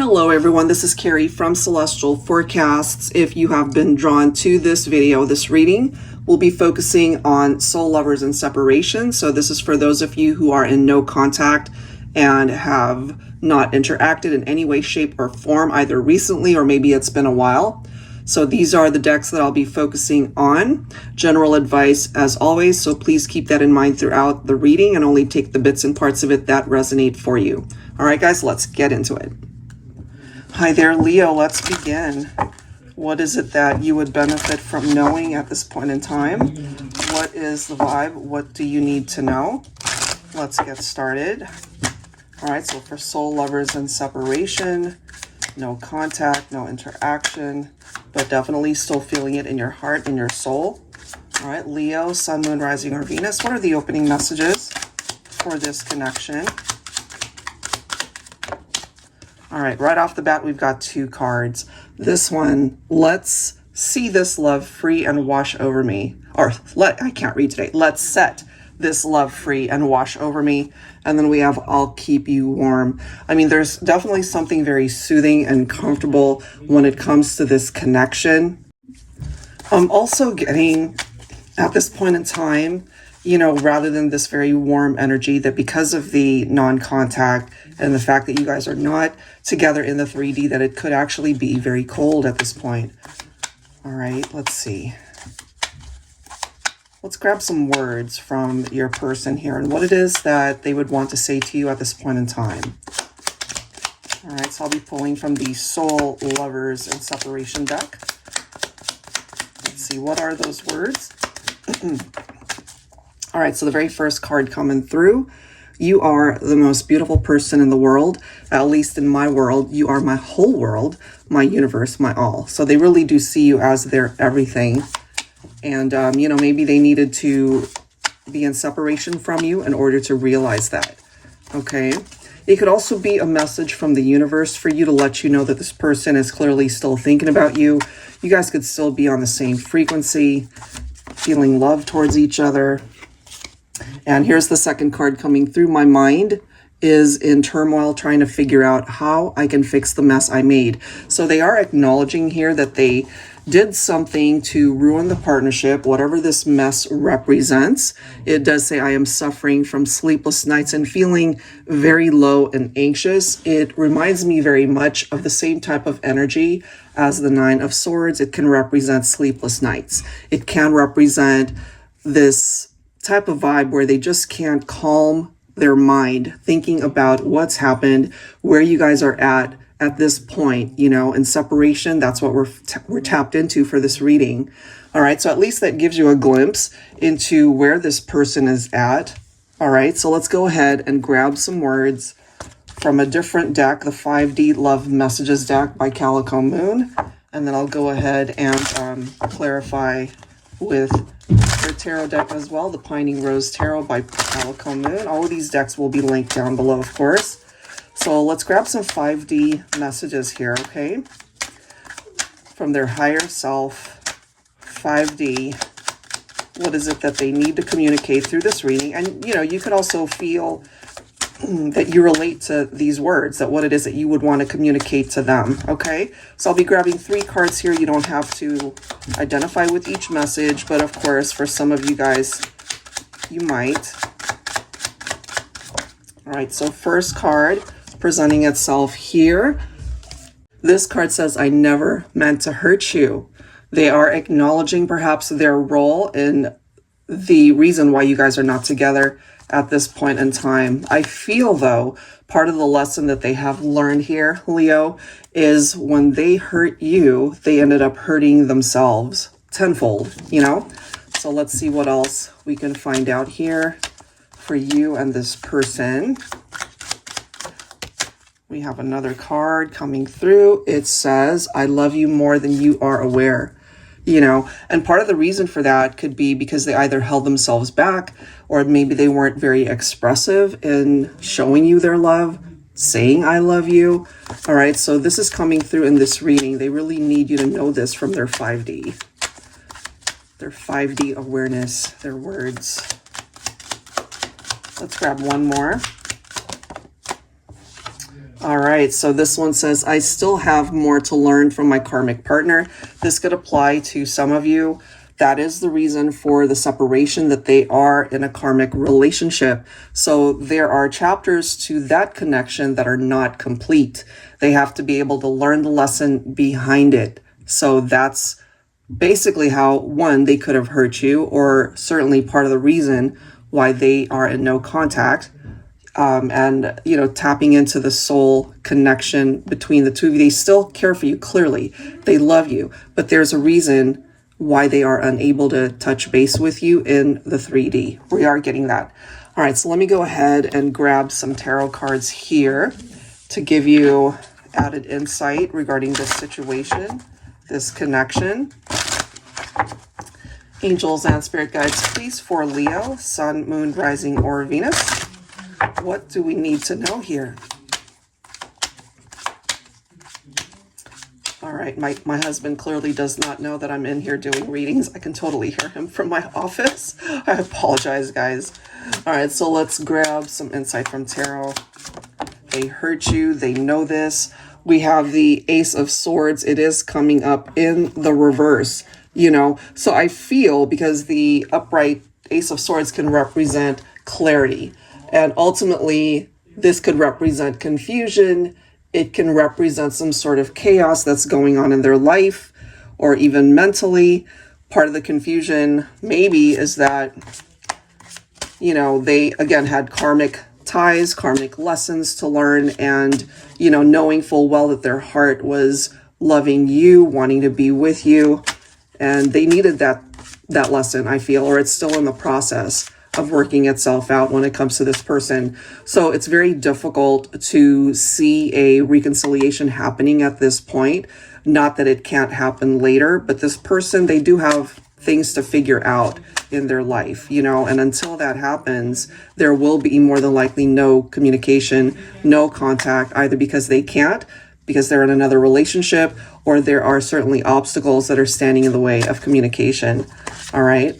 Hello everyone, this is Carrie from Celestial Forecasts. If you have been drawn to this video, this reading, we'll be focusing on soul lovers and separation. So this is for those of you who are in no contact and have not interacted in any way, shape, or form, either recently or maybe it's been a while. So these are the decks that I'll be focusing on. General advice as always, so please keep that in mind throughout the reading and only take the bits and parts of it that resonate for you. All right, guys, let's get into it. Hi there, Leo. Let's begin. What is it that you would benefit from knowing at this point in time? What is the vibe? What do you need to know? Let's get started. All right, so for soul lovers and separation, no contact, no interaction, but definitely still feeling it in your heart and your soul. All right, Leo, Sun, Moon, Rising, or Venus. What are the opening messages for this connection? All right, right off the bat, we've got two cards. This one, let's see this love free and wash over me. I can't read today. Let's set this love free and wash over me. And then we have, I'll keep you warm. I mean, there's definitely something very soothing and comfortable when it comes to this connection. I'm also getting, at this point in time, you know, rather than this very warm energy, that because of the non-contact and the fact that you guys are not together in the 3D, that it could actually be very cold at this point. All right, let's see. Let's grab some words from your person here and what it is that they would want to say to you at this point in time. All right, so I'll be pulling from the Soul Lovers and Separation deck. Let's see, what are those words? All right, so the very first card coming through, you are the most beautiful person in the world, at least in my world. You are my whole world, my universe, my all. So they really do see you as their everything. And, you know, maybe they needed to be in separation from you in order to realize that, okay? It could also be a message from the universe for you to let you know that this person is clearly still thinking about you. You guys could still be on the same frequency, feeling love towards each other. And here's the second card coming through. My mind is in turmoil trying to figure out how I can fix the mess I made. So they are acknowledging here that they did something to ruin the partnership, whatever this mess represents. It does say, I am suffering from sleepless nights and feeling very low and anxious. It reminds me very much of the same type of energy as the Nine of Swords. It can represent sleepless nights. It can represent this type of vibe where they just can't calm their mind thinking about what's happened, where you guys are at this point, you know, in separation. That's what we're tapped into for this reading. All right, so at least that gives you a glimpse into where this person is at. All right, so let's go ahead and grab some words from a different deck, the 5D Love Messages deck by Calico Moon, and then I'll go ahead and clarify with their tarot deck as well, the Pining Rose Tarot by Calico Moon. All of these decks will be linked down below, of course. So let's grab some 5D messages here, okay? From their higher self, 5D, what is it that they need to communicate through this reading? And, you know, you could also feel that you relate to these words, that what it is that you would want to communicate to them, okay? So I'll be grabbing 3 cards here. You don't have to identify with each message, but of course, for some of you guys, you might. All right, so first card presenting itself here. This card says, I never meant to hurt you. They are acknowledging perhaps their role in the reason why you guys are not together at this point in time. I feel, though, part of the lesson that they have learned here, Leo, is when they hurt you, they ended up hurting themselves tenfold, you know? So let's see what else we can find out here for you and this person. We have another card coming through. It says, I love you more than you are aware. You know, and part of the reason for that could be because they either held themselves back or maybe they weren't very expressive in showing you their love, saying I love you. All right, so this is coming through in this reading. They really need you to know this from their 5D. Their 5D awareness, their words. Let's grab one more. All right, so this one says, I still have more to learn from my karmic partner. This could apply to some of you. That is the reason for the separation, that they are in a karmic relationship. So there are chapters to that connection that are not complete. They have to be able to learn the lesson behind it. So that's basically how, one, they could have hurt you, or certainly part of the reason why they are in no contact. And, you know, tapping into the soul connection between the two of you. They still care for you, clearly. They love you, but there's a reason why they are unable to touch base with you in the 3D. We are getting that. All right, so let me go ahead and grab some tarot cards here to give you added insight regarding this situation, this connection. Angels and spirit guides, please, for Leo, Sun, Moon, Rising, or Venus. What do we need to know here? All right, my husband clearly does not know that I'm in here doing readings. I can totally hear him from my office. I apologize, guys. All right, so let's grab some insight from tarot. They hurt you. They know this. We have the Ace of Swords. It is coming up in the reverse, you know. So I feel, because the upright Ace of Swords can represent clarity. And ultimately, this could represent confusion. It can represent some sort of chaos that's going on in their life, or even mentally. Part of the confusion maybe is that, you know, they, again, had karmic ties, karmic lessons to learn, and, you know, knowing full well that their heart was loving you, wanting to be with you. And they needed that lesson, I feel, or it's still in the process of working itself out when it comes to this person. So it's very difficult to see a reconciliation happening at this point. Not that it can't happen later, but this person, they do have things to figure out in their life, you know, and until that happens, there will be more than likely no communication, no contact, either because they can't, because they're in another relationship, or there are certainly obstacles that are standing in the way of communication. All right.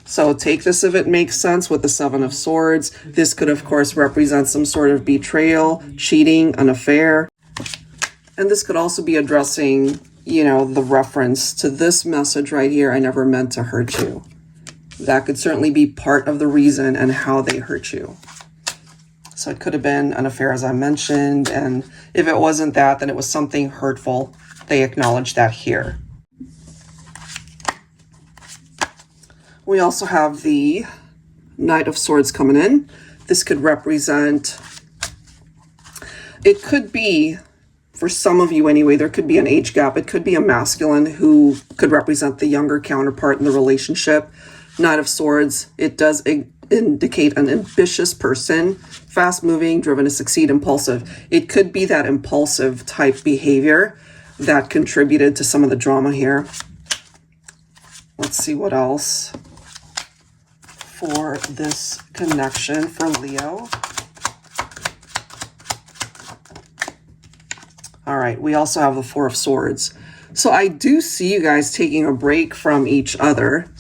So take this if it makes sense with the Seven of Swords. This could, of course, represent some sort of betrayal, cheating, an affair. And this could also be addressing, you know, the reference to this message right here, I never meant to hurt you. That could certainly be part of the reason and how they hurt you. So it could have been an affair, as I mentioned. And if it wasn't that, then it was something hurtful. They acknowledge that here. We also have the Knight of Swords coming in. This could represent, it could be, for some of you anyway, there could be an age gap. It could be a masculine who could represent the younger counterpart in the relationship. Knight of Swords, it does indicate an ambitious person, fast-moving, driven to succeed, impulsive. It could be that impulsive type behavior that contributed to some of the drama here. Let's see what else for this connection for Leo. All right, we also have the Four of Swords. So I do see you guys taking a break from each other,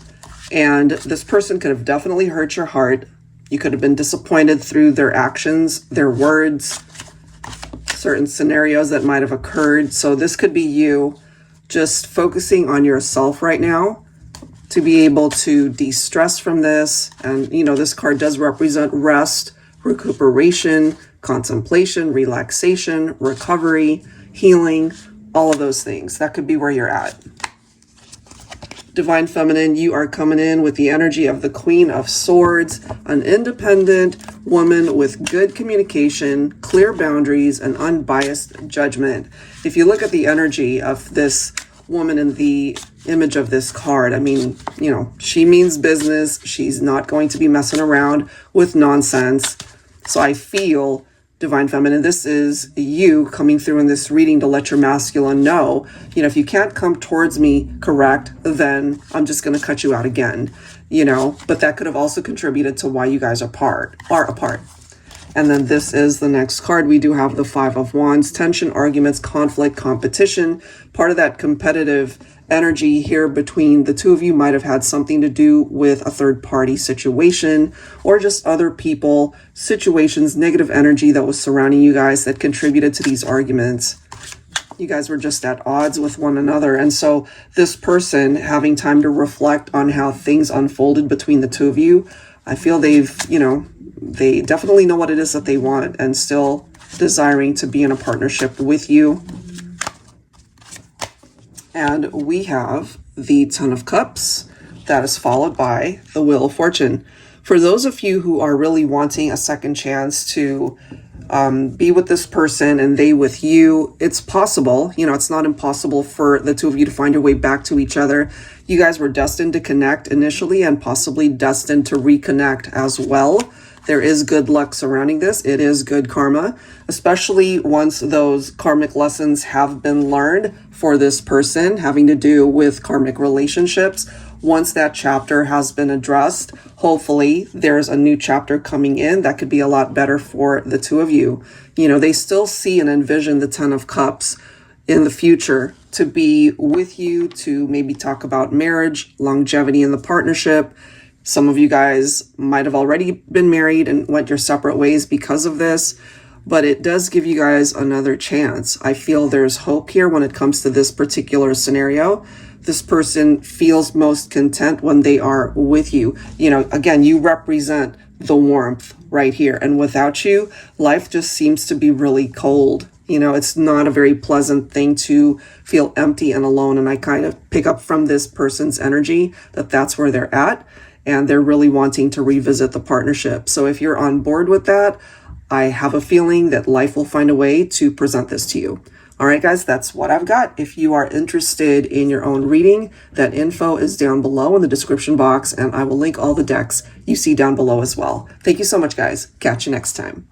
and this person could have definitely hurt your heart. You could have been disappointed through their actions, their words, certain scenarios that might have occurred. So this could be you just focusing on yourself right now, to be able to de-stress from this. And, you know, this card does represent rest, recuperation, contemplation, relaxation, recovery, healing, all of those things. That could be where you're at. Divine Feminine, you are coming in with the energy of the Queen of Swords, an independent woman with good communication, clear boundaries, and unbiased judgment. If you look at the energy of this woman in the image of this card, I mean, you know, she means business. She's not going to be messing around with nonsense. So I feel, Divine Feminine, this is you coming through in this reading to let your masculine know, you know, if you can't come towards me correct, then I'm just going to cut you out again, you know. But that could have also contributed to why you guys are apart. And then this is the next card. We do have the Five of Wands, tension, arguments, conflict, competition. Part of that competitive energy here between the two of you might have had something to do with a third party situation or just other people, situations, negative energy that was surrounding you guys that contributed to these arguments. You guys were just at odds with one another. And so this person having time to reflect on how things unfolded between the two of you, I feel they've, they definitely know what it is that they want and still desiring to be in a partnership with you. And we have the Ten of Cups. That is followed by the Wheel of Fortune. For those of you who are really wanting a second chance to be with this person and they with you, it's possible. It's not impossible for the two of you to find your way back to each other. You guys were destined to connect initially and possibly destined to reconnect as well. There is good luck surrounding this. It is good karma, especially once those karmic lessons have been learned for this person having to do with karmic relationships. Once that chapter has been addressed, hopefully there's a new chapter coming in that could be a lot better for the two of you. They still see and envision the Ten of Cups in the future to be with you, to maybe talk about marriage, longevity in the partnership. Some of you guys might have already been married and went your separate ways because of this, but it does give you guys another chance. I feel there's hope here when it comes to this particular scenario. This person feels most content when they are with you. Again, you represent the warmth right here. And without you, life just seems to be really cold. It's not a very pleasant thing to feel empty and alone. And I kind of pick up from this person's energy that that's where they're at. And they're really wanting to revisit the partnership. So if you're on board with that, I have a feeling that life will find a way to present this to you. All right, guys, that's what I've got. If you are interested in your own reading, that info is down below in the description box, and I will link all the decks you see down below as well. Thank you so much, guys. Catch you next time.